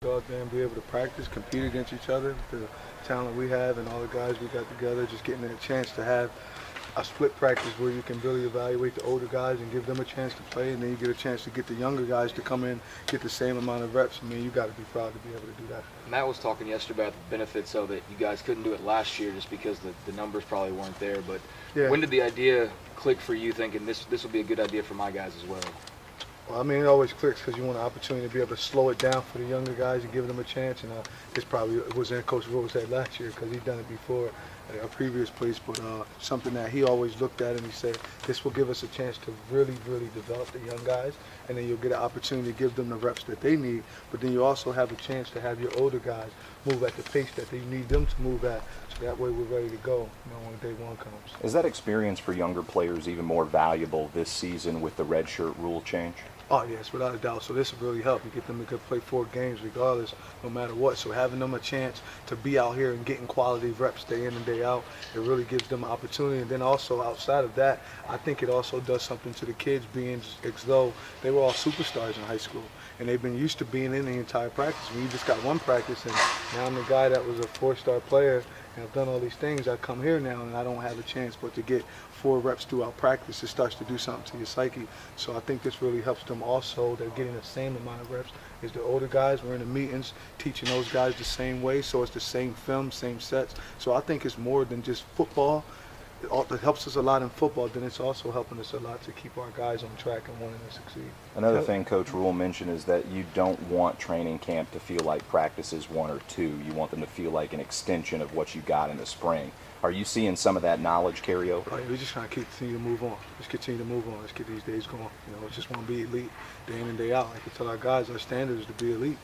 Go out there and be able to practice, compete against each other, the talent we have and all the guys we got together, just getting a chance to have a split practice where you can really evaluate the older guys and give them a chance to play, and then you get a chance to get the younger guys to come in, get the same amount of reps. I mean, you got to be proud to be able to do that. Matt was talking yesterday about the benefits of it. You guys couldn't do it last year just because the numbers probably weren't there. But Yeah. when did the idea click for you, thinking this would be a good idea for my guys as well? Well, I mean, it always clicks because you want an opportunity to be able to slow it down for the younger guys and give them a chance. And it's probably was in Coach Roland's head last year because he'd done it before at a previous place. But something that he always looked at and he said, this will give us a chance to really, really develop the young guys. And then you'll get an opportunity to give them the reps that they need. But then you also have a chance to have your older guys move at the pace that they need them to move at. So that way we're ready to go, when day one comes. Is that experience for younger players even more valuable this season with the redshirt rule change? Oh, yes, without a doubt. So this will really help. You get them to play 4 games regardless, no matter what. So having them a chance to be out here and getting quality reps day in and day out, it really gives them an opportunity. And then also outside of that, I think it also does something to the kids being as though they were all superstars in high school. And they've been used to being in the entire practice. When you just got one practice and now I'm the guy that was a 4-star player and I've done all these things, I come here now and I don't have a chance but to get 4 reps throughout practice. It starts to do something to your psyche. So I think this really helps them also. They're getting the same amount of reps as the older guys. We're in the meetings teaching those guys the same way, so it's the same film, same sets. So I think it's more than just football. It helps us a lot in football, then it's also helping us a lot to keep our guys on track and wanting to succeed. Another thing Coach Rule mentioned is that you don't want training camp to feel like practices 1 or 2. You want them to feel like an extension of what you got in the spring. Are you seeing some of that knowledge carry over? Right, we're just trying to continue to move on. Just continue to move on. Let's get these days going. Just want to be elite day in and day out. Like I tell our guys, our standard is to be elite.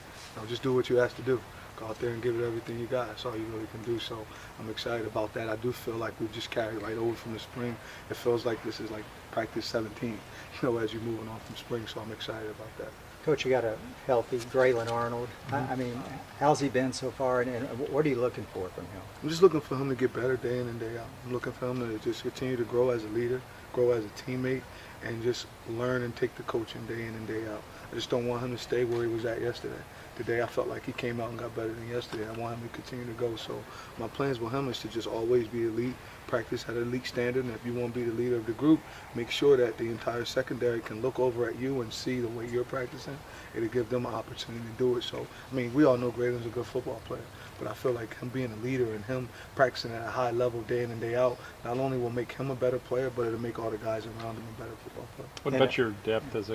Just do what you ask to do. Go out there and give it everything you got. That's all you really can do. So I'm excited about that. I do feel like we've just carried right over from the spring. It feels like this is like practice 17, as you're moving on from spring. So I'm excited about that. Coach, you got a healthy Braylon Arnold. I mean, how's he been so far, and what are you looking for from him? I'm just looking for him to get better day in and day out. I'm looking for him to just continue to grow as a leader, grow as a teammate, and just learn and take the coaching day in and day out. I just don't want him to stay where he was at yesterday. Today I felt like he came out and got better than yesterday. I want him to continue to go. So my plans with him is to just always be elite, practice at an elite standard, and if you want to be the leader of the group, make sure that the entire secondary can look over at you and see the way you're practicing. It'll give them an opportunity to do it. So, I mean, we all know Graydon's a good football player, but I feel like him being a leader and him practicing at a high level day in and day out not only will make him a better player, but it'll make all the guys around him a better football player. What about your depth as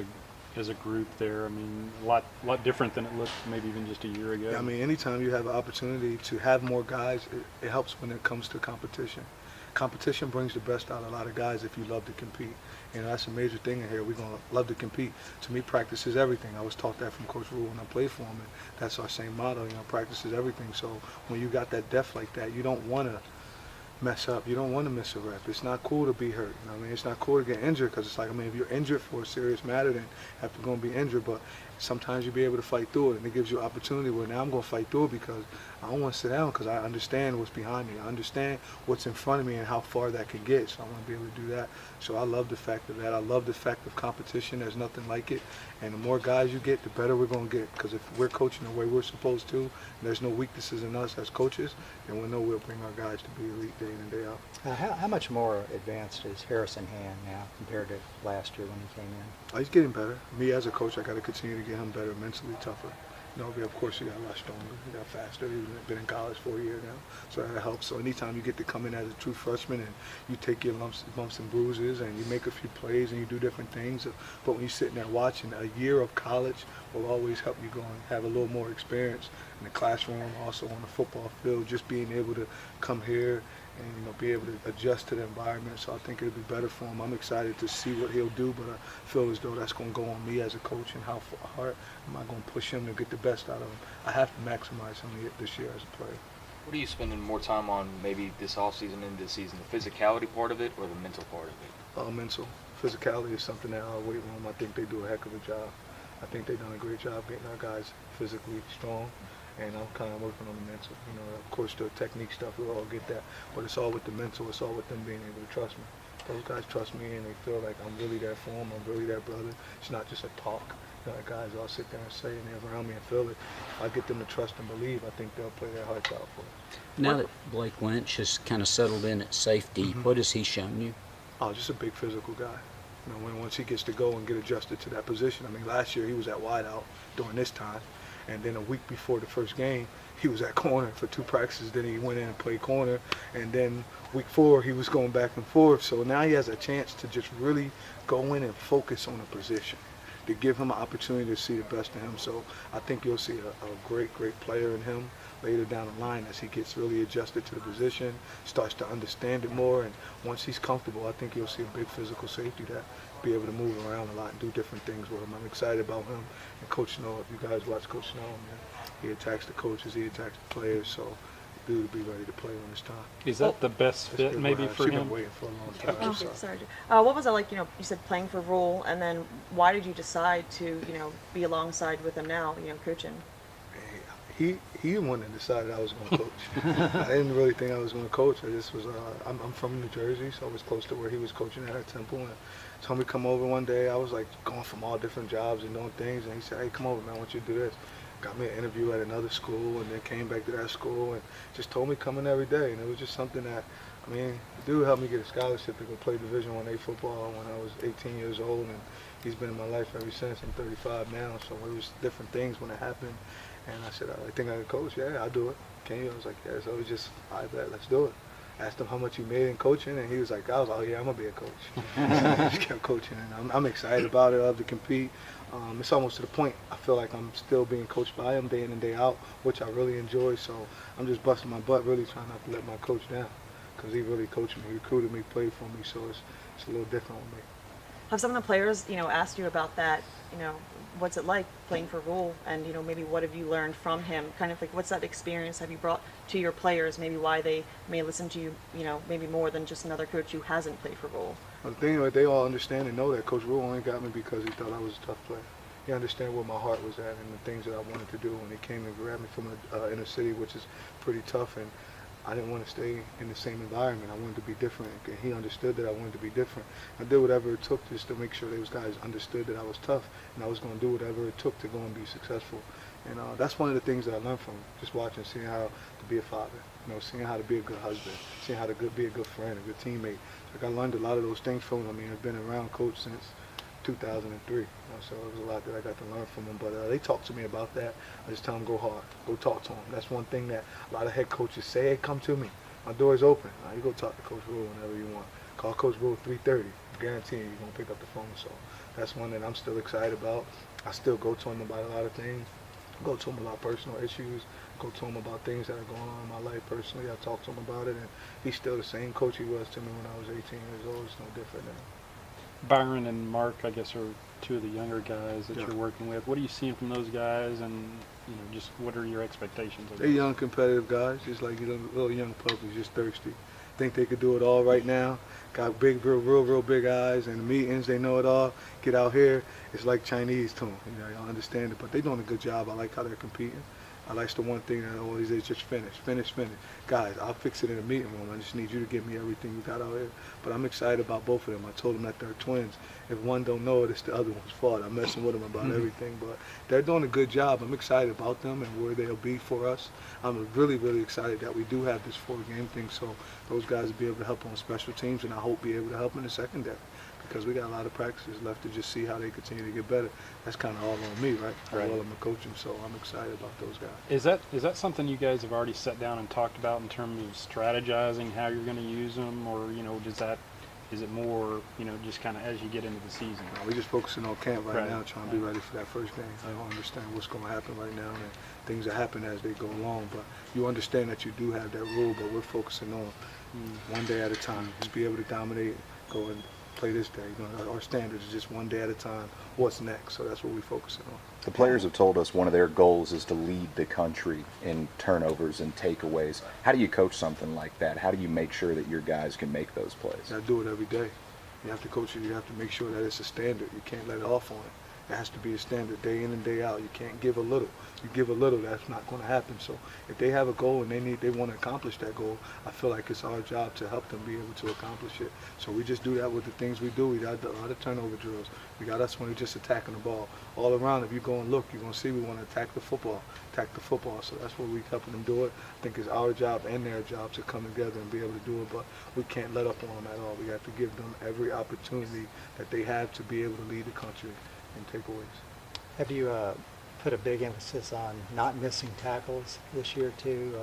a group there? I mean, a lot different than it looked maybe even just a year ago. Yeah, I mean, anytime you have an opportunity to have more guys, it helps when it comes to competition. Competition brings the best out of a lot of guys if you love to compete. That's a major thing in here. We're going to love to compete. To me, practice is everything. I was taught that from Coach Roland when I played for him, and that's our same motto, practice is everything. So when you got that depth like that, you don't want to mess up. You don't want to miss a rep. It's not cool to be hurt. It's not cool to get injured because it's like, if you're injured for a serious matter, then you have to go and be injured. But sometimes you'll be able to fight through it, and it gives you opportunity where now I'm going to fight through it because I don't want to sit down because I understand what's behind me. I understand what's in front of me and how far that can get. So I want to be able to do that. So I love the fact of that. I love the fact of competition. There's nothing like it. And the more guys you get, the better we're going to get. Because if we're coaching the way we're supposed to, and there's no weaknesses in us as coaches, then we know we'll bring our guys to be elite day in and day out. How much more advanced is Harrison Hand now compared to last year when he came in? He's getting better. Me as a coach, I got to continue to get him better, mentally tougher. Of course, he got a lot stronger. He got faster. He's been in college for a year now, so that helps. So anytime you get to come in as a true freshman and you take your bumps and bruises and you make a few plays and you do different things, but when you're sitting there watching, a year of college will always help you go and have a little more experience in the classroom, also on the football field, just being able to come here and be able to adjust to the environment. So I think it'll be better for him. I'm excited to see what he'll do, but I feel as though that's going to go on me as a coach and how hard am I going to push him to get the best out of him. I have to maximize him this year as a player. What are you spending more time on maybe this offseason and this season, the physicality part of it or the mental part of it? Mental. Physicality is something that our weight room, I think they do a heck of a job. I think they've done a great job getting our guys physically strong. And I'm kind of working on the mental. Of course, the technique stuff, we'll all get that. But it's all with the mental. It's all with them being able to trust me. Those guys trust me, and they feel like I'm really there for them. I'm really their brother. It's not just a talk. guys all sit there and say, and they're around me and feel it. If I get them to trust and believe, I think they'll play their hearts out for us. Now that Blake Lynch has kind of settled in at safety, what has he shown you? Oh, just a big physical guy. You know, once he gets to go and get adjusted to that position. I mean, last year he was at wideout during this time, and then a week before the first game, he was at corner for 2 practices. Then he went in and played corner, and then week 4 he was going back and forth. So now he has a chance to just really go in and focus on a position, to give him an opportunity to see the best of him. So I think you'll see a great player in him later down the line as he gets really adjusted to the position, starts to understand it more, and once he's comfortable, I think you'll see a big physical safety that be able to move around a lot and do different things with him. I'm excited about him. And Coach Snow, if you guys watch Coach Snow, man, he attacks the coaches, he attacks the players, so dude will be ready to play when it's time. Is that the best That's fit good maybe line. for She's him? been waiting for a long time. Oh, So. sorry. What was it like, you said playing for Rule, and then why did you decide to, be alongside with him now, coaching? He the one that decided I was going to coach. I didn't really think I was going to coach. I just was. I'm from New Jersey, so I was close to where he was coaching at Temple. And told me to come over one day. I was like going from all different jobs and doing things, and he said, "Hey, come over, man. I want you to do this." Got me an interview at another school, and then came back to that school, and just told me to come in every day. And it was just something that, I mean, the dude helped me get a scholarship to go play Division I football when I was 18 years old, and he's been in my life ever since. I'm 35 now, so it was different things when it happened. And I said, I think I can coach. Yeah, I'll do it. Can you? I was like, yeah. So it was just, I bet, let's do it. Asked him how much he made in coaching, and he was like, oh yeah, I'm gonna be a coach. So I just kept coaching, and I'm excited about it. I love to compete. It's almost to the point I feel like I'm still being coached by him day in and day out, which I really enjoy. So I'm just busting my butt, really trying not to let my coach down, because he really coached me, recruited me, played for me. So it's a little different with me. Have some of the players, asked you about that, what's it like playing for Rule, and, maybe what have you learned from him? Kind of like, what's that experience have you brought to your players, maybe why they may listen to you, maybe more than just another coach who hasn't played for Rule? Well, the thing is, they all understand and know that Coach Roland only got me because he thought I was a tough player. He understand where my heart was at and the things that I wanted to do when he came and grabbed me from the inner city, which is pretty tough, and I didn't want to stay in the same environment. I wanted to be different, and he understood that I wanted to be different. I did whatever it took just to make sure those guys understood that I was tough, and I was going to do whatever it took to go and be successful. And that's one of the things that I learned from him, just watching, seeing how to be a father, seeing how to be a good husband, seeing how to be a good friend, a good teammate. Like, I learned a lot of those things from him. I mean, I've been around Coach since 2003, so it was a lot that I got to learn from him. But they talk to me about that. I just tell them, go hard, go talk to him. That's one thing that a lot of head coaches say, hey, come to me. My door's open. You go talk to Coach Roland whenever you want. Call Coach Roland 3:30. Guarantee you're going to pick up the phone. So that's one that I'm still excited about. I still go to him about a lot of things. Go to him about personal issues. Go to him about things that are going on in my life personally. I talk to him about it, and he's still the same coach he was to me when I was 18 years old. It's no different now. Byron and Mark, I guess, are two of the younger guys that Yeah. you're working with. What are you seeing from those guys, and just what are your expectations? They're young, competitive guys, just like little young puppies, just thirsty. Think they could do it all right now. Got big, real big eyes. And the meetings, they know it all. Get out here, it's like Chinese to them. Y'all understand it, but they're doing a good job. I like how they're competing. I like the one thing that always is just finish. Guys, I'll fix it in the meeting room. I just need you to give me everything you got out here. But I'm excited about both of them. I told them that they're twins. If one don't know it, it's the other one's fault. I'm messing with them about everything. But they're doing a good job. I'm excited about them and where they'll be for us. I'm really excited that we do have this 4-game thing, so those guys will be able to help on special teams, and I hope be able to help in the secondary, because we got a lot of practices left to just see how they continue to get better. That's kind of all on me, right? How well I'm coaching, so I'm excited about those guys. Is that something you guys have already sat down and talked about in terms of strategizing how you're going to use them, or is it more just kind of as you get into the season? We're just focusing on camp right now, Right. trying to be ready for that first game. I don't understand what's going to happen right now, and things that happen as they go along. But you understand that you do have that rule, but we're focusing on one day at a time. Just be able to dominate, go and play this day. Our standards is just one day at a time. What's next? So that's what we're focusing on. The players have told us one of their goals is to lead the country in turnovers and takeaways. How do you coach something like that? How do you make sure that your guys can make those plays? You got to do it every day. You have to coach it. You have to make sure that it's a standard. You can't let it off on it. It has to be a standard day in and day out. You can't give a little. You give a little, that's not going to happen. So if they have a goal and they want to accomplish that goal, I feel like it's our job to help them be able to accomplish it. So we just do that with the things we do. We got a lot of turnover drills. We got us when we're just attacking the ball. All around, if you go and look, you're going to see we want to attack the football. So that's what we're helping them do it. I think it's our job and their job to come together and be able to do it, but we can't let up on them at all. We have to give them every opportunity that they have to be able to lead the country in takeaways. Have you put a big emphasis on not missing tackles this year too?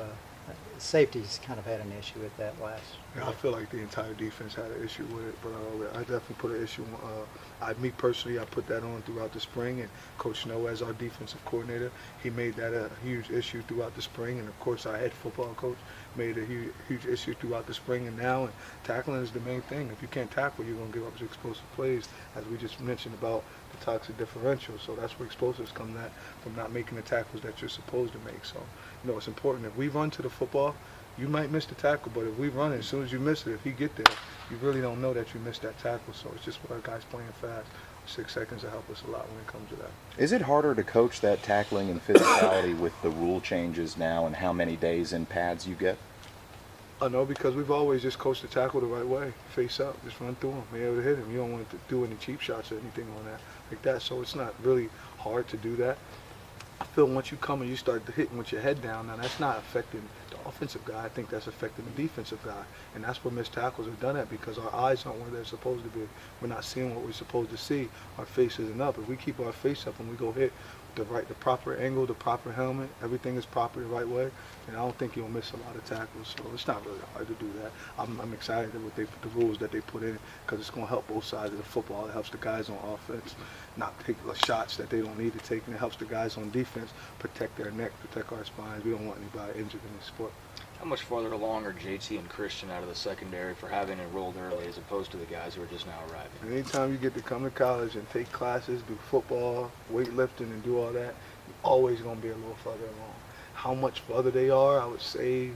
Safety's kind of had an issue with that last year. Yeah, I feel like the entire defense had an issue with it, but I definitely put an issue. Me personally, I put that on throughout the spring, and Coach Snow, as our defensive coordinator, he made that a huge issue throughout the spring, and of course our head football coach made a huge issue throughout the spring and now. And tackling is the main thing. If you can't tackle, you're going to give up explosive plays, as we just mentioned about the toxic differential. So that's where explosives come from not making the tackles that you're supposed to make. So, it's important. If we run to the football, you might miss the tackle, but if we run it, as soon as you miss it, if he get there, you really don't know that you missed that tackle. So it's just what our guys playing fast. 6 seconds will help us a lot when it comes to that. Is it harder to coach that tackling and physicality with the rule changes now and how many days in pads you get? No, because we've always just coached the tackle the right way, face up, just run through him, be able to hit him. You don't want to do any cheap shots or anything on that like that. So it's not really hard to do that. I feel once you come and you start hitting with your head down, now that's not affecting the offensive guy. I think that's affecting the defensive guy. And that's where missed tackles are done at, because our eyes aren't where they're supposed to be. We're not seeing what we're supposed to see. Our face isn't up. If we keep our face up and we go hit the proper angle, the proper helmet, everything is proper the right way, and I don't think you'll miss a lot of tackles. So it's not really hard to do that. I'm excited with the rules that they put in, because it's going to help both sides of the football. It helps the guys on offense not take the shots that they don't need to take, and it helps the guys on defense protect their neck, protect our spines. We don't want anybody injured in this sport. How much farther along are JT and Christian out of the secondary for having enrolled early as opposed to the guys who are just now arriving? And anytime you get to come to college and take classes, do football, weightlifting, and do all that, you're always going to be a little further along. How much further they are, I would say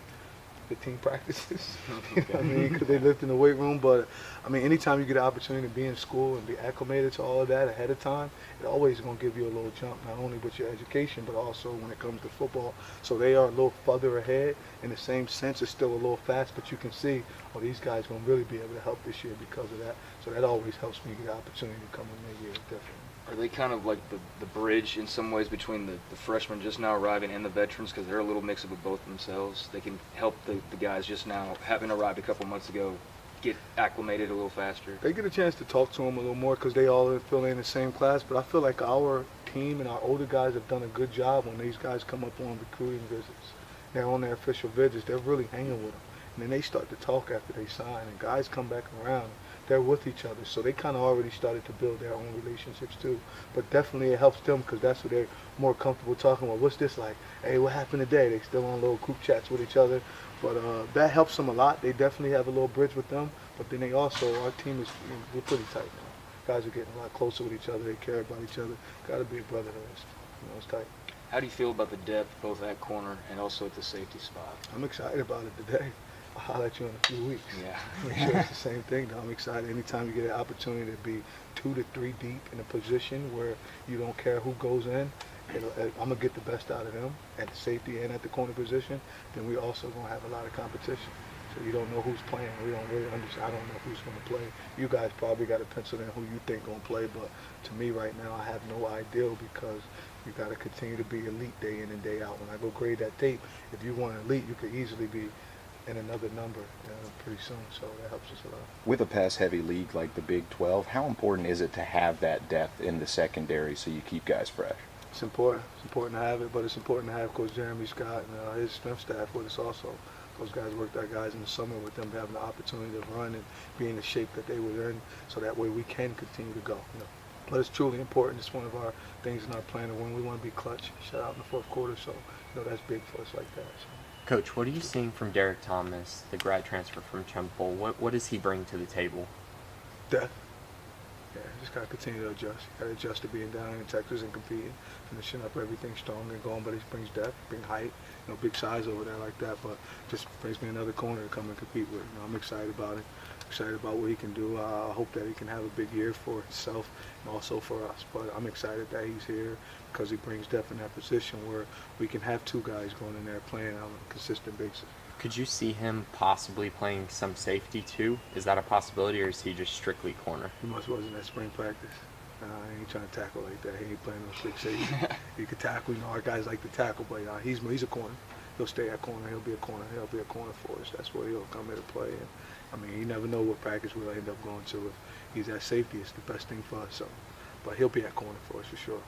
15 practices. You know what I mean? Because they lift in the weight room. But, I mean, anytime you get an opportunity to be in school and be acclimated to all of that ahead of time, it always going to give you a little jump, not only with your education, but also when it comes to football. So they are a little further ahead. In the same sense, it's still a little fast, but you can see, oh, these guys going to really be able to help this year because of that. So that always helps me get an opportunity to come in mid-year, definitely. Are they kind of like the bridge in some ways between the freshmen just now arriving and the veterans, because they're a little mix of both themselves? They can help the guys just now, having arrived a couple months ago, get acclimated a little faster? They get a chance to talk to them a little more because they all feel in the same class, but I feel like our team and our older guys have done a good job when these guys come up on recruiting visits. They're on their official visits. They're really hanging with them. And then they start to talk after they sign, and guys come back around. They're with each other, so they kind of already started to build their own relationships too. But definitely it helps them because that's what they're more comfortable talking about. What's this like? Hey, what happened today? They still on little group chats with each other. But that helps them a lot. They definitely have a little bridge with them. But then they also, our team is, we're pretty tight now. Guys are getting a lot closer with each other. They care about each other. Got to be a brotherhood. It's tight. How do you feel about the depth both at corner and also at the safety spot? I'm excited about it today. I'll holler at you in a few weeks. Yeah. Make sure it's the same thing, though. I'm excited anytime you get an opportunity to be 2 to 3 deep in a position where you don't care who goes in. I'm going to get the best out of them at the safety and at the corner position. Then we also going to have a lot of competition. So you don't know who's playing. We don't really understand. I don't know who's going to play. You guys probably got to pencil in who you think going to play. But to me right now, I have no idea because you got to continue to be elite day in and day out. When I go grade that tape, if you want elite, you could easily be in another number pretty soon, so that helps us a lot. With a pass-heavy league like the Big 12, how important is it to have that depth in the secondary so you keep guys fresh? It's important. It's important to have it, but it's important to have Coach Jeremy Scott and his strength staff with us also. Those guys worked our guys in the summer with them having the opportunity to run and be in the shape that they were in, so that way we can continue to go. But it's truly important. It's one of our things in our plan to win. We want to be clutch, shut out in the fourth quarter, so that's big for us like that. So. Coach, what are you seeing from Derek Thomas, the grad transfer from Temple? What does he bring to the table? Depth. Yeah, just got to continue to adjust. Got to adjust to being down in Texas and competing, finishing up everything strong and going. But he brings depth, brings height, big size over there like that. But just brings me another corner to come and compete with. I'm excited about it. excited about what he can do. I hope that he can have a big year for himself and also for us. But I'm excited that he's here because he brings depth in that position where we can have two guys going in there playing on a consistent basis. Could you see him possibly playing some safety too? Is that a possibility, or is he just strictly corner? He must wasn't at spring practice. He ain't trying to tackle like that. He ain't playing no six safety. He could tackle. You know, our guys like to tackle, but he's a corner. He'll stay at corner. He'll be a corner. He'll be a corner for us. That's where he'll come here to play. And, I mean, you never know what practice we'll end up going to. If he's at safety, it's the best thing for us. So, but he'll be at corner for us for sure.